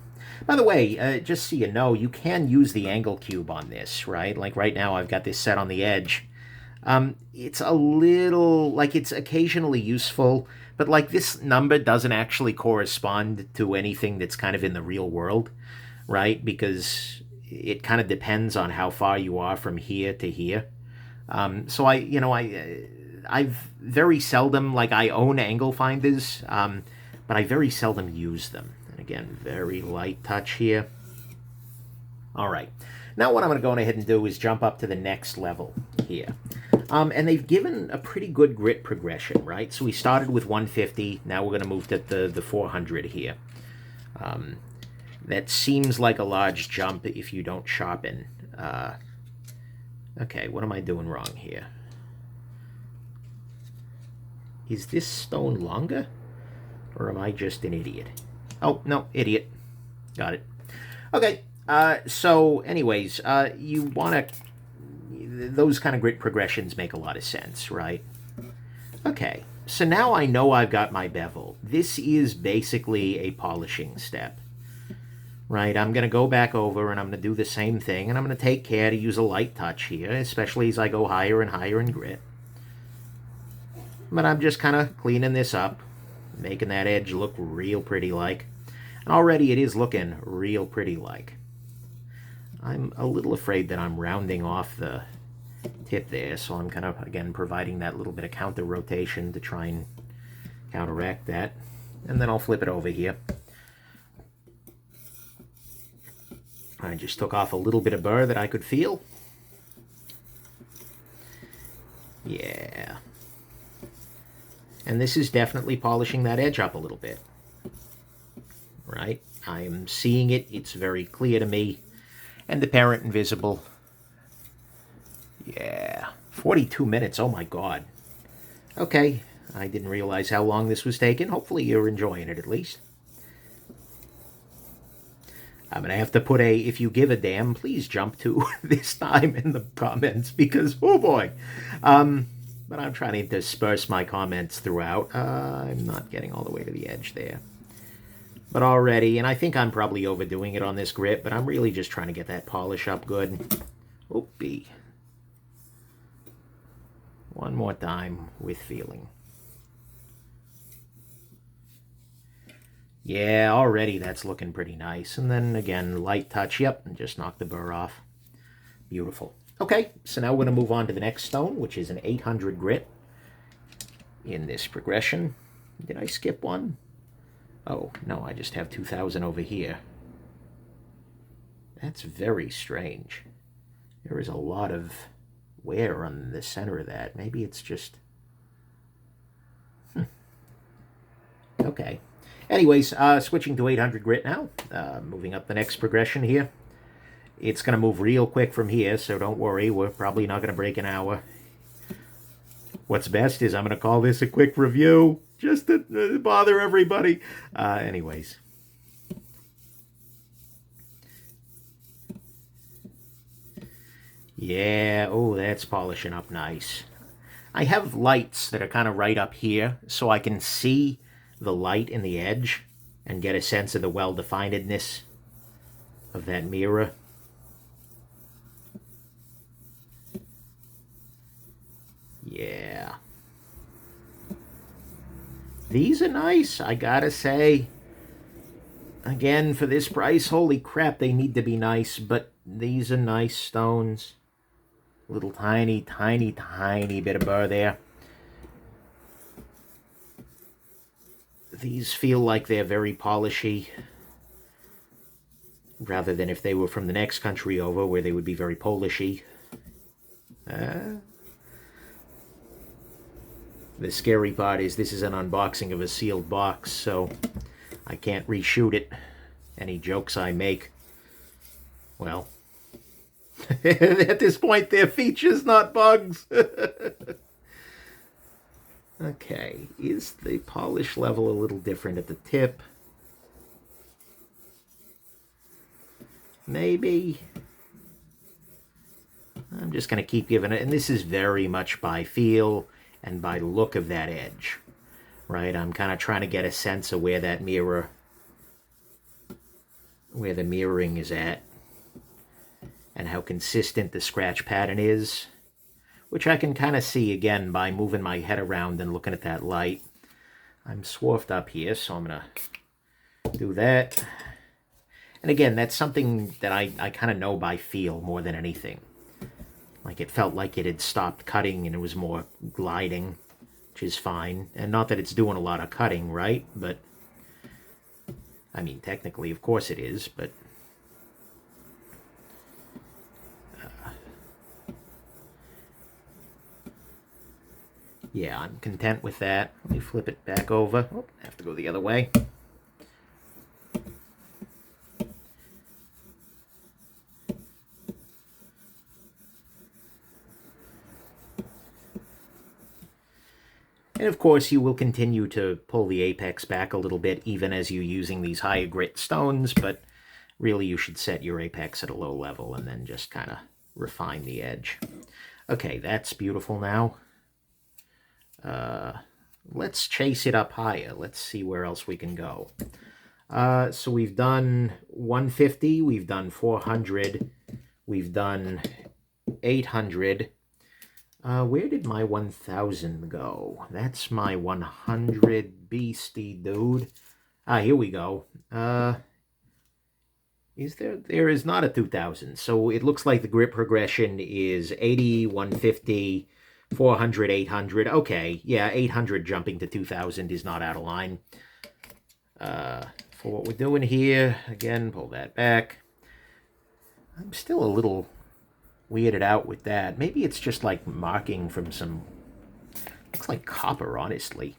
By the way, just so you know, you can use the angle cube on this, right? Like right now I've got this set on the edge. It's a little, like it's occasionally useful, but like this number doesn't actually correspond to anything that's kind of in the real world, right? Because it kind of depends on how far you are from here to here. So I've very seldom, like I own angle finders, but I very seldom use them. And again, very light touch here. All right. Now what I'm going to go ahead and do is jump up to the next level here. And they've given a pretty good grit progression, right? So we started with 150. Now we're going to move to the 400 here. That seems like a large jump if you don't sharpen. Okay, what am I doing wrong here? Is this stone longer? Or am I just an idiot? Oh, no, idiot. Got it. Okay, so anyways, you want to... Those kind of grit progressions make a lot of sense, right? Okay, so now I know I've got my bevel. This is basically a polishing step, right? I'm going to go back over and I'm going to do the same thing, and I'm going to take care to use a light touch here, especially as I go higher and higher in grit. But I'm just kind of cleaning this up, making that edge look real pretty like. And already it is looking real pretty like. I'm a little afraid that I'm rounding off the tip there, so I'm kind of, again, providing that little bit of counter rotation to try and counteract that. And then I'll flip it over here. I just took off a little bit of burr that I could feel. Yeah. And this is definitely polishing that edge up a little bit. Right? I'm seeing it. It's very clear to me. And the parent invisible. Yeah. 42 minutes. Oh my god. Okay. I didn't realize how long this was taking. Hopefully you're enjoying it at least. I'm going to have to put a, if you give a damn, please jump to this time in the comments because, oh boy. But I'm trying to disperse my comments throughout. I'm not getting all the way to the edge there. But already, and I think I'm probably overdoing it on this grit, but I'm really just trying to get that polish up good. Oopie. One more time with feeling. Yeah, already that's looking pretty nice. And then again, light touch, yep, and just knock the burr off. Beautiful. Okay, so now we're going to move on to the next stone, which is an 800 grit in this progression. Did I skip one? Oh, no, I just have 2000 over here. That's very strange. There is a lot of wear on the center of that. Maybe it's just... Okay. Anyways, switching to 800 grit now. Moving up the next progression here. It's going to move real quick from here, so don't worry. We're probably not going to break an hour. What's best is I'm going to call this a quick review, just to bother everybody. Anyways. Yeah, oh, that's polishing up nice. I have lights that are kind of right up here, so I can see the light in the edge and get a sense of the well-definedness of that mirror. Yeah. These are nice, I gotta say. Again, for this price, holy crap, they need to be nice, but these are nice stones. Little tiny, tiny, tiny bit of burr there. These feel like they're very polishy, rather than if they were from the next country over, where they would be very polishy. The scary part is this is an unboxing of a sealed box, so I can't reshoot it. Any jokes I make, well, at this point, they're features, not bugs. Okay, is the polish level a little different at the tip? Maybe. I'm just going to keep giving it, and this is very much by feel and by look of that edge, right? I'm kind of trying to get a sense of where that mirror, where the mirroring is at, and how consistent the scratch pattern is, which I can kind of see again by moving my head around and looking at that light. I'm swarfed up here, so I'm going to do that. And again, that's something that I kind of know by feel more than anything. Like it felt like it had stopped cutting and it was more gliding, which is fine. And not that it's doing a lot of cutting, right? But, I mean, technically, of course it is, but... yeah, I'm content with that. Let me flip it back over. Oh, I have to go the other way. And of course, you will continue to pull the apex back a little bit, even as you're using these higher grit stones, but really you should set your apex at a low level and then just kind of refine the edge. Okay, that's beautiful now. Let's chase it up higher. Let's see where else we can go. So we've done 150, we've done 400, we've done 800. Where did my 1000 go? That's my 100 beastie dude. Here we go. There is not a 2000. So it looks like the grip progression is 80, 150, 400, 800. Okay, yeah, 800 jumping to 2000 is not out of line. For what we're doing here, again, pull that back. I'm still a little weirded out with that. Maybe it's just like marking from some... looks like copper, honestly.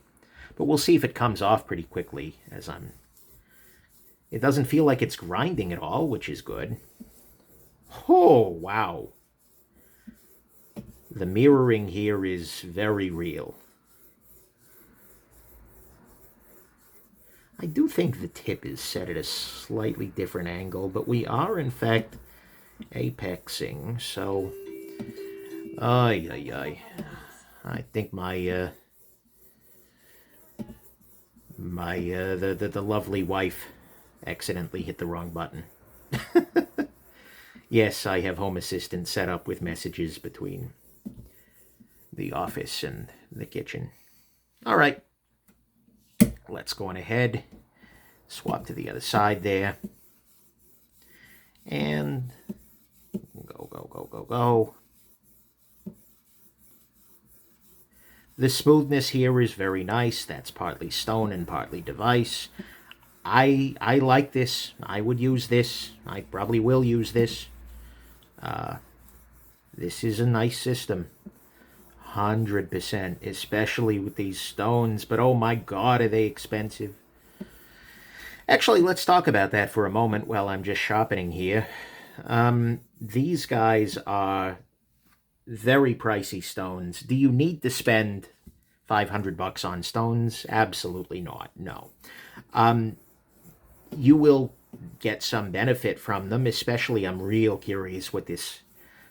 But we'll see if it comes off pretty quickly as I'm... it doesn't feel like it's grinding at all, which is good. Oh, wow. The mirroring here is very real. I do think the tip is set at a slightly different angle, but we are, in fact, apexing, so... I think my, the lovely wife accidentally hit the wrong button. Yes, I have Home Assistant set up with messages between the office and the kitchen. All right. Let's go on ahead. Swap to the other side there. And go. The smoothness here is very nice. That's partly stone and partly device. I like this. I would use this. I probably will use this. This is a nice system. 100%, especially with these stones. But oh my god, are they expensive. Actually, let's talk about that for a moment while I'm just sharpening here. These guys are very pricey stones. Do you need to spend $500 on stones? Absolutely not, no. You will get some benefit from them, especially I'm real curious what this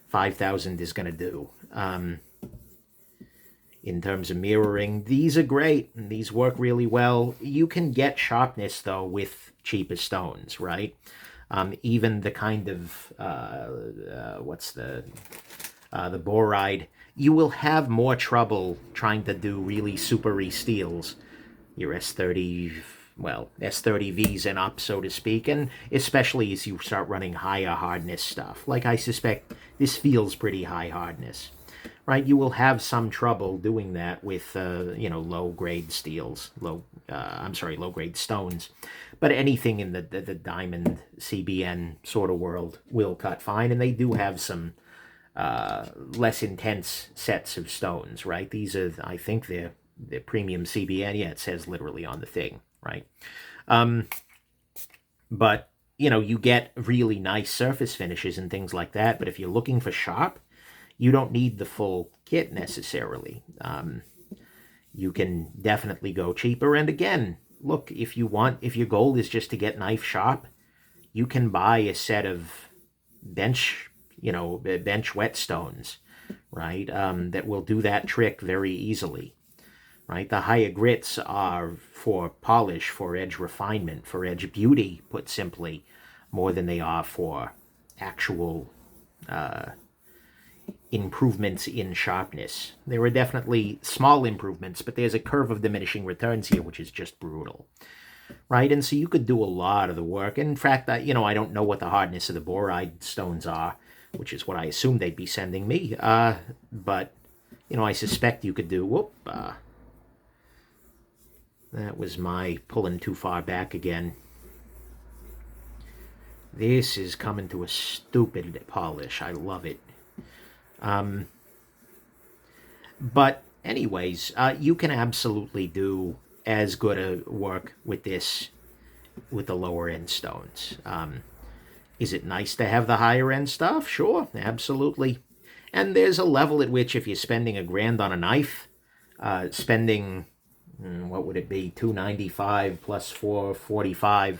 5000 is going to do. In terms of mirroring, these are great, and these work really well. You can get sharpness, though, with cheaper stones, right? Even the kind of, what's the boride, you will have more trouble trying to do really supery steels. Your S30, well, S30Vs and up, so to speak, and especially as you start running higher hardness stuff. Like, I suspect this feels pretty high hardness. Right, you will have some trouble doing that with, low-grade steels, low-grade stones. But anything in the diamond CBN sort of world will cut fine, and they do have some less intense sets of stones, right? These are, I think, they're premium CBN. Yeah, it says literally on the thing, right? But, you know, you get really nice surface finishes and things like that. But if you're looking for sharp, you don't need the full kit necessarily. You can definitely go cheaper. And again, look, if your goal is just to get knife sharp, you can buy a set of bench whetstones, right? That will do that trick very easily, right? The higher grits are for polish, for edge refinement, for edge beauty, put simply, more than they are for actual improvements in sharpness. There are definitely small improvements, but there's a curve of diminishing returns here, which is just brutal, right? And so you could do a lot of the work. In fact, I don't know what the hardness of the boride stones are, which is what I assume they'd be sending me. But, I suspect you could do, that was my pulling too far back again. This is coming to a stupid polish. I love it. But anyways, you can absolutely do as good a work with this with the lower end stones. Is it nice to have the higher end stuff? Sure, absolutely. And there's a level at which if you're spending $1,000 on a knife, spending, what would it be, $295 plus $445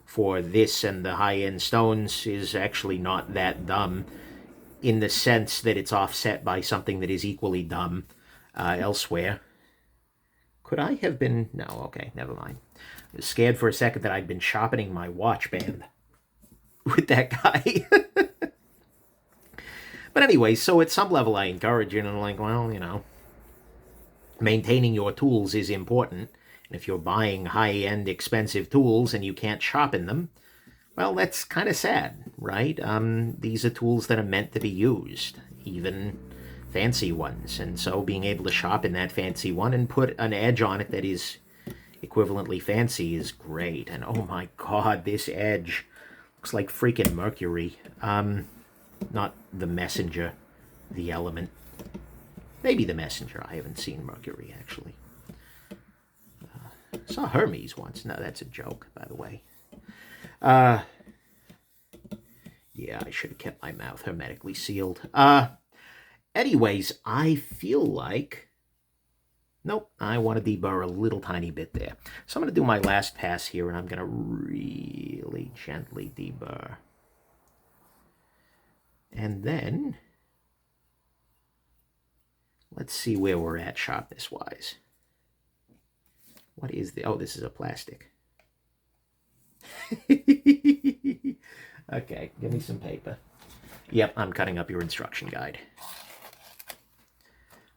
for this and the high end stones is actually not that dumb, in the sense that it's offset by something that is equally dumb elsewhere. Could I have been... No, okay, never mind. I was scared for a second that I'd been sharpening my watch band with that guy. But anyway, so at some level I encourage you, and I'm like, well, maintaining your tools is important. And if you're buying high-end expensive tools and you can't sharpen them, well, that's kind of sad, right? These are tools that are meant to be used, even fancy ones. And so being able to sharpen that fancy one and put an edge on it that is equivalently fancy is great. And oh my god, this edge looks like freaking Mercury. Not the Messenger, the Element. Maybe the Messenger. I haven't seen Mercury, actually. Saw Hermes once. No, that's a joke, by the way. Yeah, I should have kept my mouth hermetically sealed. Anyways, I feel like... Nope, I want to deburr a little tiny bit there. So I'm going to do my last pass here, and I'm going to really gently deburr. And then... let's see where we're at sharpness-wise. What is the... oh, this is a plastic. Okay, give me some paper. Yep, I'm cutting up your instruction guide.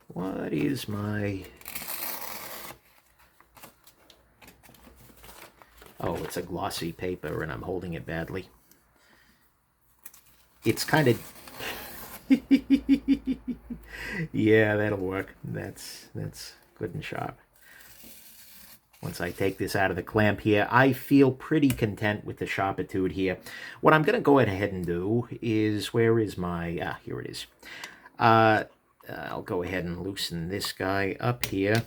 What is my... oh, it's a glossy paper and I'm holding it badly. It's kind of... yeah, that'll work. That's good and sharp. Once I take this out of the clamp here, I feel pretty content with the sharpitude here. What I'm going to go ahead and do is, where is my... ah, here it is. I'll go ahead and loosen this guy up here.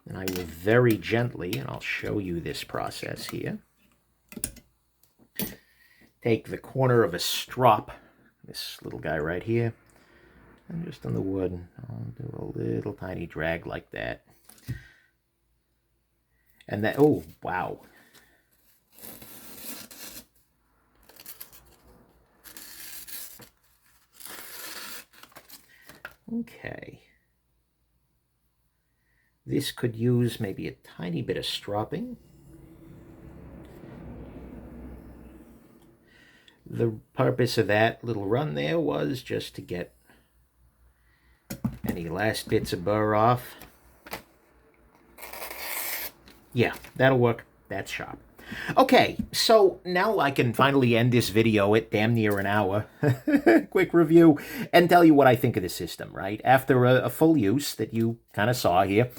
And I will very gently, and I'll show you this process here, take the corner of a strop, this little guy right here, and just on the wood, I'll do a little tiny drag like that. And that, oh, wow. Okay. This could use maybe a tiny bit of stropping. The purpose of that little run there was just to get any last bits of burr off. Yeah, that'll work. That's sharp. Okay, so now I can finally end this video at damn near an hour. Quick review, and tell you what I think of the system, right? After a full use that you kind of saw here,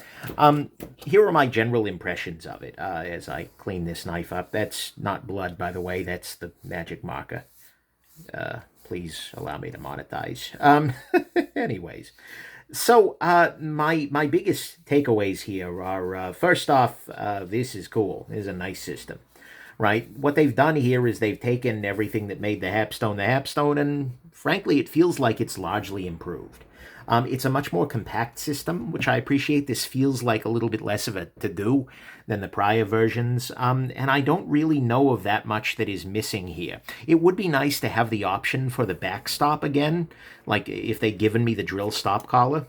here are my general impressions of it as I clean this knife up. That's not blood, by the way. That's the magic marker. Please allow me to monetize. Anyways, So, my biggest takeaways here are first off, this is cool. This is a nice system, right? What they've done here is they've taken everything that made the Hapstone, and frankly, it feels like it's largely improved. It's a much more compact system, which I appreciate. This feels like a little bit less of a to-do than the prior versions, and I don't really know of that much that is missing here. It would be nice to have the option for the backstop again, like if they'd given me the drill stop collar.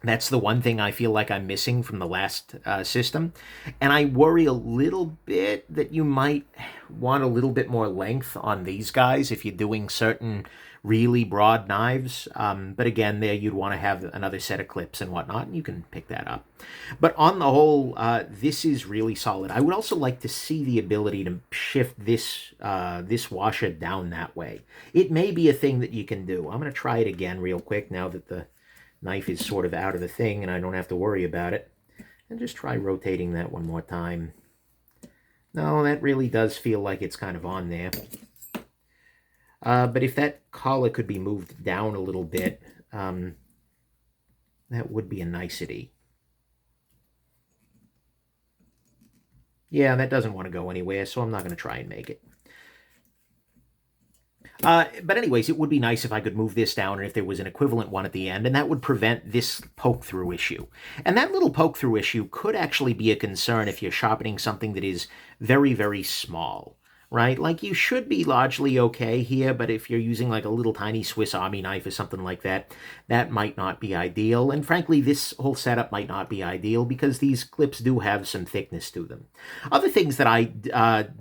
That's the one thing I feel like I'm missing from the last system. And I worry a little bit that you might want a little bit more length on these guys if you're doing certain really broad knives. But again, there you'd want to have another set of clips and whatnot, and you can pick that up. But on the whole, this is really solid. I would also like to see the ability to shift this washer down that way. It may be a thing that you can do. I'm going to try it again real quick now that the knife is sort of out of the thing and I don't have to worry about it. And just try rotating that one more time. No, that really does feel like it's kind of on there. But if that collar could be moved down a little bit, that would be a nicety. Yeah, that doesn't want to go anywhere, so I'm not going to try and make it. But anyways, it would be nice if I could move this down and if there was an equivalent one at the end, and that would prevent this poke-through issue. And that little poke-through issue could actually be a concern if you're sharpening something that is very, very small, right? Like, you should be largely okay here, but if you're using like a little tiny Swiss Army knife or something like that, that might not be ideal. And frankly, this whole setup might not be ideal because these clips do have some thickness to them. Other things that I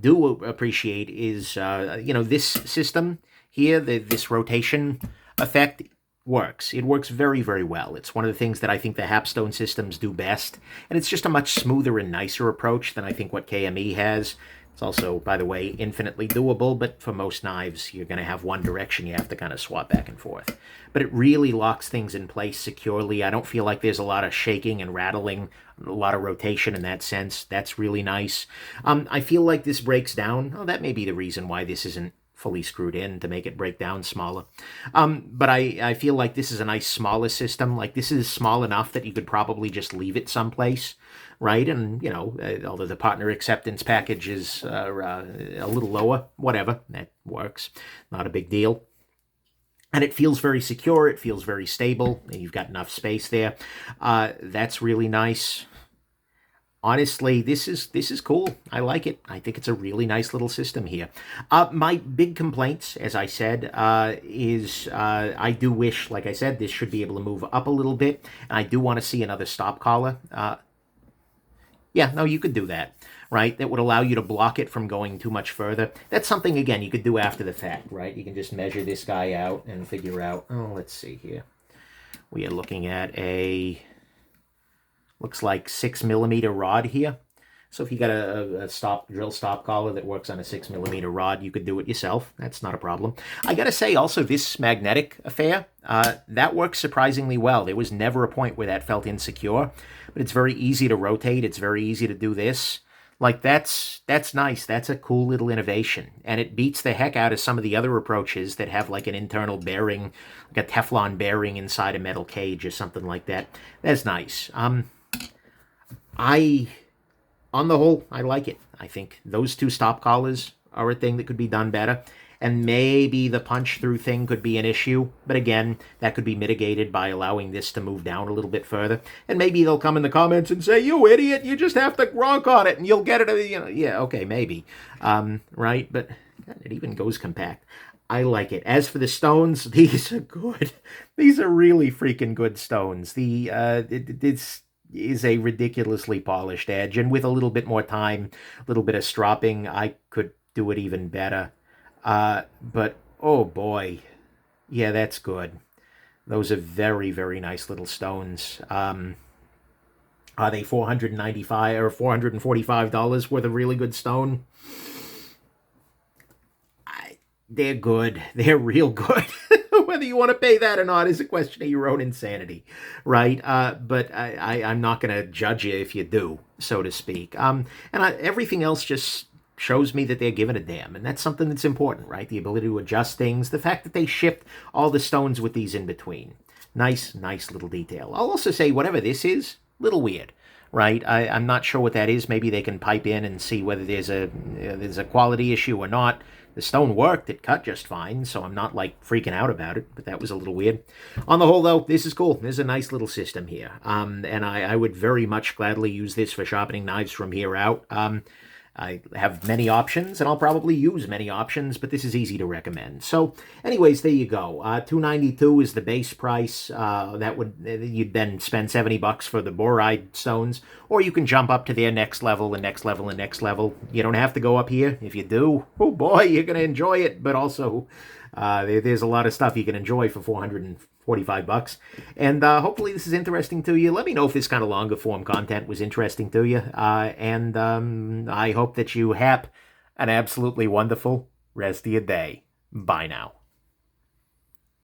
do appreciate is, this system here, this rotation effect works. It works very, very well. It's one of the things that I think the Hapstone systems do best, and it's just a much smoother and nicer approach than I think what KME has. It's also, by the way, infinitely doable, but for most knives, you're going to have one direction. You have to kind of swap back and forth. But it really locks things in place securely. I don't feel like there's a lot of shaking and rattling, a lot of rotation in that sense. That's really nice. I feel like this breaks down. Oh, that may be the reason why this isn't fully screwed in to make it break down smaller. But I feel like this is a nice smaller system. Like, this is small enough that you could probably just leave it someplace, right? And, although the partner acceptance package is a little lower, whatever, that works. Not a big deal. And it feels very secure. It feels very stable. And you've got enough space there. That's really nice. Honestly, this is cool. I like it. I think it's a really nice little system here. My big complaints, as I said, is I do wish, like I said, this should be able to move up a little bit. And I do want to see another stop collar. Yeah, no, you could do that, right? That would allow you to block it from going too much further. That's something, again, you could do after the fact, right? You can just measure this guy out and figure out, let's see here. We are looking at looks like 6mm rod here. So if you got a drill stop collar that works on a 6mm rod, you could do it yourself. That's not a problem. I gotta say also, this magnetic affair, that works surprisingly well. There was never a point where that felt insecure, but it's very easy to rotate. It's very easy to do this. Like, that's nice. That's a cool little innovation. And it beats the heck out of some of the other approaches that have like an internal bearing, like a Teflon bearing inside a metal cage or something like that. That's nice. On the whole, I like it. I think those two stop collars are a thing that could be done better. And maybe the punch-through thing could be an issue. But again, that could be mitigated by allowing this to move down a little bit further. And maybe they'll come in the comments and say, "You idiot, you just have to gronk on it and you'll get it." Yeah, okay, maybe. Right? But it even goes compact. I like it. As for the stones, these are good. These are really freaking good stones. It's is a ridiculously polished edge, and with a little bit more time, a little bit of stropping, I could do it even better. But oh boy, yeah, that's good. Those are very, very nice little stones. Are they $495 or $445 worth of really good stone? They're good. They're real good. Whether you want to pay that or not is a question of your own insanity, right? But I'm not going to judge you if you do, so to speak. Everything else just shows me that they're giving a damn, and that's something that's important, right? The ability to adjust things, the fact that they shipped all the stones with these in between. Nice, nice little detail. I'll also say whatever this is, little weird, right? I'm not sure what that is. Maybe they can pipe in and see whether there's a quality issue or not. The stone worked, it cut just fine, so I'm not like freaking out about it, but that was a little weird. On the whole though, this is cool. There's a nice little system here. And I would very much gladly use this for sharpening knives from here out. I have many options, and I'll probably use many options, but this is easy to recommend. So, anyways, there you go. $292 is the base price. You'd then spend $70 for the boride stones, or you can jump up to their next level, and next level, and next level. You don't have to go up here. If you do, oh boy, you're gonna enjoy it. But also, there's a lot of stuff you can enjoy for $445. And hopefully this is interesting to you. Let me know if this kind of longer form content was interesting to you. And I hope that you have an absolutely wonderful rest of your day. Bye now.